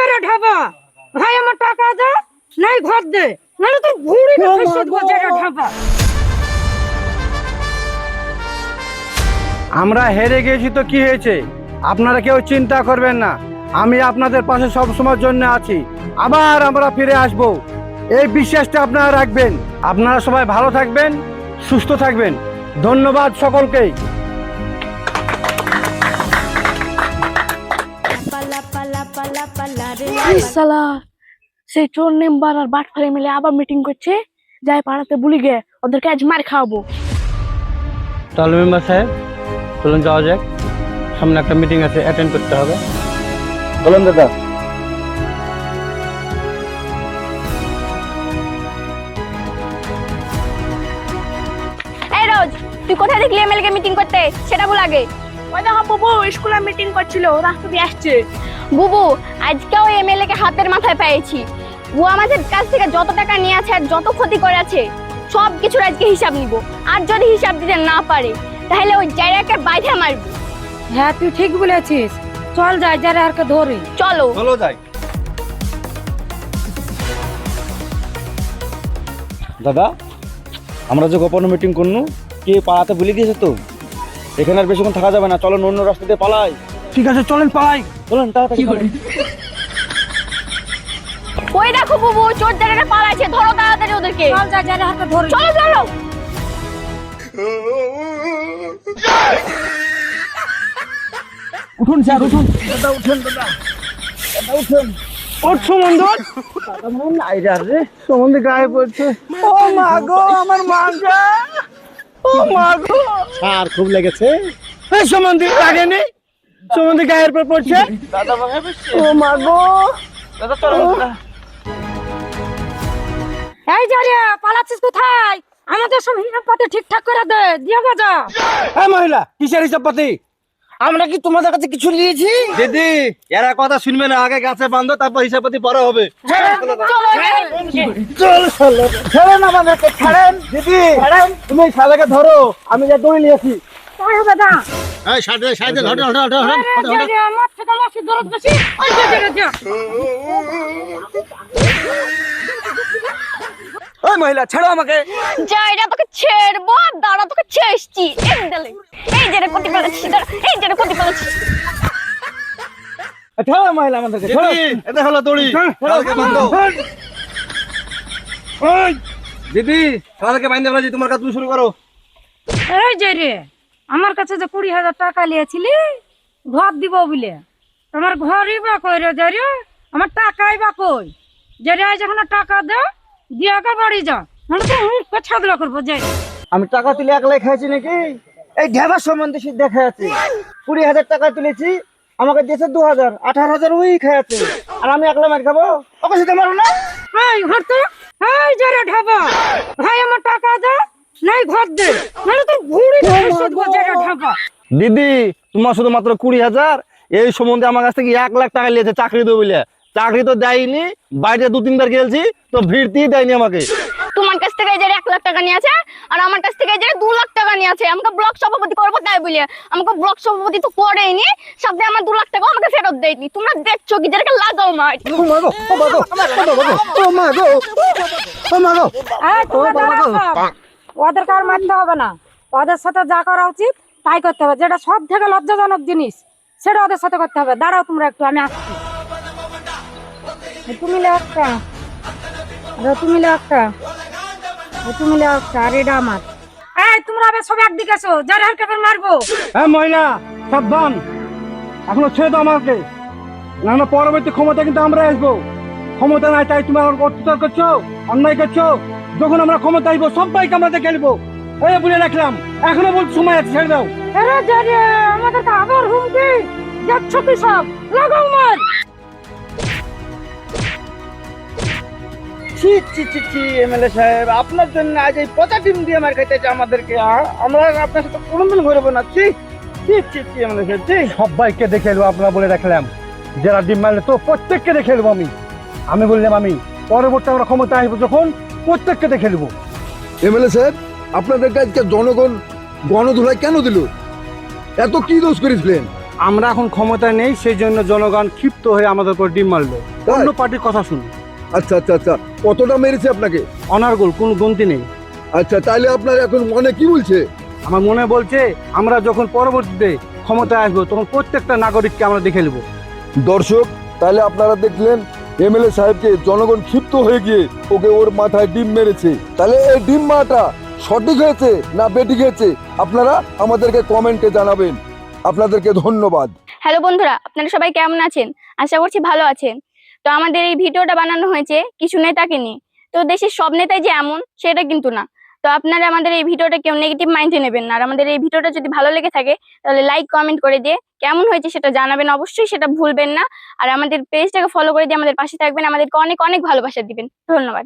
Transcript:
যারা ঢাবা ভাই আমার টাকা দে নাই ঘর দে নাহলে তুই ঘুড়ি না ফেসে দেবো যারা ঢাবা। আমরা হেরে গেছি তো কি হয়েছে, আপনারা কেউ চিন্তা করবেন না, আমি আপনাদের পাশে সব সময়ের জন্য আছি। আবার আমরা ফিরে আসব, এই বিশ্বাসটা আপনারা রাখবেন। আপনারা সবাই ভালো থাকবেন, সুস্থ থাকবেন। ধন্যবাদ সকলকেই। সালা সেই চোর মেম্বার আর বাটফারে মিলে আবার মিটিং করছে, যাই পাড়াতে বলি গে ওদেরকে আজ মার খাওয়াবো। তাহলে মেম্বার সাহেব চলুন যাওয়া যাক, সামনে একটা মিটিং আছে, অ্যাটেন্ড করতে হবে। বলুন দাদা। এই রোজ তুই কোথায় দেখলি এমএলএ কে মিটিং করতে সেটা বল আগে। ওই দেখো বাবু স্কুলে মিটিং করছিল, রাস্তা দিয়ে আসছে। বুবু আজকেও এমএলএ কে হাতের মাথায় পেয়েছি। ও আমাদের কাছ থেকে যত টাকা নিয়ে আছে আর যত ক্ষতি করেছে সব কিছুর আজকে হিসাব নিব। আর যদি হিসাব দিতে না পারে তাহলে ওই জায়গাকে বাইরে মারবো। হ্যাঁ তুই ঠিক বলেছিস, চল যাই যারা আরকে ধরি। চলো চলো যাই। দাদা আমরা যে গোপন মিটিং করনু কে পালাতে ভুলে গিয়েছে তো, এখানে আর বেশিক্ষণ থাকা যাবে না, চলো অন্য রাস্তা দিয়ে পালাই। ঠিক আছে চলেন পালাই, চলেন তাড়াতাড়ি। ওই দেখো বুবু চোর জায়গাটা পালাইছে, ধরো তাড়াতাড়ি ওদেরকে। চল যাই যারা আরকে ধরি। চলো চলো। উঠুন স্যার উঠুন। দাদা উঠেন, দাদা দাদা উঠেন। ওঠ সুমন্দর। দাদা মন নাই রে, সুমন্দি গায়ে পড়ছে। ও মা গো আমার মা গো, ও মা গো। স্যার খুব লেগেছে। এই সুমন্দি লাগেনি, সুমন্দি গায়ের পর পড়ছে। দাদা ভাবে পড়ছে। ও মা গো। দাদা চলো। এই যারা পালাচ্ছিস কোথায়? আমাদের সব হিসাবপাতি ঠিকঠাক করে দে, দিয়ে যা। এই মহিলা কিসের হিসাবপাতি? আমরা কি তোমাদের কাছে কিছু নিয়েছি? দিদি এরা কথা শুনবে না, আগে গাছে বাঁধো তারপর হিসাবপাতি পরে হবে। চল ছাড়েন আমাদেরকে, ছাড়েন দিদি, ছাড়েন। তুমি শালাকে ধরো, আমি যা দড়ি নিয়েছি। তাই হবে না। এই সাইডে সাইডে হটো হটো হটো হটো। যারা আমার থেকে মাসি দরদ বেশি, ওই যে যারা যা। ওই মহিলা ছাড়ো আমাকে। জায়গা তোকে ছেড়বো, দাঁড়া তোকে ছেড়ছি। এই যে রে কোটি পালাচ্ছি, এই যে রে কোটি পালাচ্ছি। ছাড়ো মহিলা আমাদেরকে, ছাড়ো। এটা হলো দড়ি, শালাকে বাঁধো। ওই দিদি শালাকে বাঁধতে বলেছি, তোমার কাজ তুমি শুরু করো। এই যে রে আমার কাছে যে 20,000 টাকা নিয়েছিলি ঘর দিব বলে, তোমার ঘরই বা কই রে যারে? আমার টাকাই বা কই? যারে যখন টাকা দে দিয়ে বাড়ি যা, মানে তো মুখ ছাগলা করবো যাই। আমি টাকা তুলে একলাই খাইছি নাকি? এই ঢেবার সম্বন্ধে সিদ্ধ দেখা আছে। 20,000 টাকা তুলেছি, আমাকে দিয়েছে 2,000, 18,000 ওই খাইছে। আর আমি একলা মার খাবো? ওকে সেটা মারো না। এই ঘর তো এই যারা ঢাবা ভাই আমার টাকা দে নাই ঘর দে নাহলে তুই ঘুড়ি না ফেসে দেবো যারা ঢাবা। দিদি তোমার শুধু মাত্র 20,000, এই সম্বন্ধে আমার কাছ থেকে 1 লাখ টাকা নিয়েছে চাকরি দেবো বলে। চাকরি তো দেয়নি, বাইরে 2-3 বার গেলছি তো ভিড়তেই দেয়নি আমাকে। তোমার কাছ থেকে এই যে 1 লাখ টাকা নিয়ে আছে আর আমার কাছ থেকে এই যে 2 লাখ টাকা নিয়ে আছে। আমাকে ব্লক সভাপতি করবো তাই বলে আমাকে ব্লক সভাপতি তো করেইনি, সাথে আমার 2 লাখ টাকা আমাকে ফেরত দেয়নি। তোমরা দেখছো কি যেটাকে লাগাও মার। ও মা গো, ও মা গো, ও মা গো, ও মা গো। এই তোমরা দাঁড়াও সব। ওদেরকে আর মানতে হবে না, ওদের সাথে যা করা উচিত তাই করতে হবে। যেটা সব থেকে লজ্জাজনক জিনিস সেটা ওদের সাথে করতে হবে। দাঁড়াও তোমরা একটু, আমি আসছি। তুমি লে একটা, তুমি লে একটা, তুমি লে একটা, আর এটা আমার। এই তোমরা আবার সব একদিকে এসো, যার হার কাপড় মারবো। হ্যাঁ মহিলা সাবধান, এখনো ছেড়ে দাও আমাকে, না পরবর্তী ক্ষমতা কিন্তু আমরা আসবো। ক্ষমতা নাই তাই তুমি আমার অত্যাচার করছো, অন্যায় করছো। যখন আমরা ক্ষমতা আইবো সবাইকে আমরা দেখে নেবো। এই বলে রাখলাম, এখনো বলতে সময় আছে, ছেড়ে দাও। আরে যারে আমাদেরকে আবার হুমকি যাচ্ছ কি সব, লাগাও মার। ছি ছি ছি ছি এমএলএ সাহেব, আপনার জন্য আজ এই পচা টিম দিয়ে মার খাইতেছে আমাদেরকে। আমরা আপনার সাথে কোনোদিন ঘুরবো না। ছি ছি ছি ছি এমএলএ সাহেব, ছি। সবাইকে দেখে এলবো, আপনারা বলে রাখলাম। যারা ডিম মারলে তো প্রত্যেককে দেখে এলবো আমি বললাম আমি পরবর্তী আমরা ক্ষমতা আসবো যখন প্রত্যেককে দেখে নেবো। এমএলএ সাহেব, আপনাদেরকে আজকে জনগণ গণধোলাই কেন দিল? এত কি দোষ করেছিলেন? আমরা এখন ক্ষমতায় নেই, সেই জন্য জনগণ ক্ষিপ্ত হয়ে আমাদের উপর ডিম মারলো। অন্য পার্টির কথা শুনুন। আচ্ছা আচ্ছা আচ্ছা, কতটা মেরেছে আপনাকে? অনার্গল, কোনো গন্তি নেই। আচ্ছা, তাহলে আপনার এখন মনে কি বলছে? আমার মনে বলছে আমরা যখন পরবর্তীতে ক্ষমতায় আসবো তখন প্রত্যেকটা নাগরিককে আমরা দেখে নেবো। দর্শক, তাহলে আপনারা দেখলেন এমএলএ সাহেবকে জনগণ ক্ষিপ্ত হয়ে গিয়ে ওকে ওর মাথায় ডিম মেরেছে। তাহলে এই ডিম মারাটা সঠিক হয়েছে না বেঠিক হয়েছে আপনারা আমাদেরকে কমেন্টে জানাবেন। আপনাদেরকে ধন্যবাদ। হ্যালো বন্ধুরা, আপনারা সবাই কেমন আছেন? আশা করছি ভালো আছেন। তো আমাদের এই ভিডিওটা বানানো হয়েছে কিছু নেতাকে নিয়ে। তো দেশের সব নেতাই যে এমন সেটা কিন্তু না। তো আপনারা আমাদের এই ভিডিওটা কেউ নেগেটিভ মাইন্ডে নেবেন না। আর আমাদের এই ভিডিওটা যদি ভালো লেগে থাকে তাহলে লাইক কমেন্ট করে দিয়ে কেমন হয়েছে সেটা জানাবেন, অবশ্যই সেটা ভুলবেন না। আর আমাদের পেজটাকে ফলো করে দিয়ে আমাদের পাশে থাকবেন, আমাদেরকে অনেক অনেক ভালোবাসা দিবেন। ধন্যবাদ।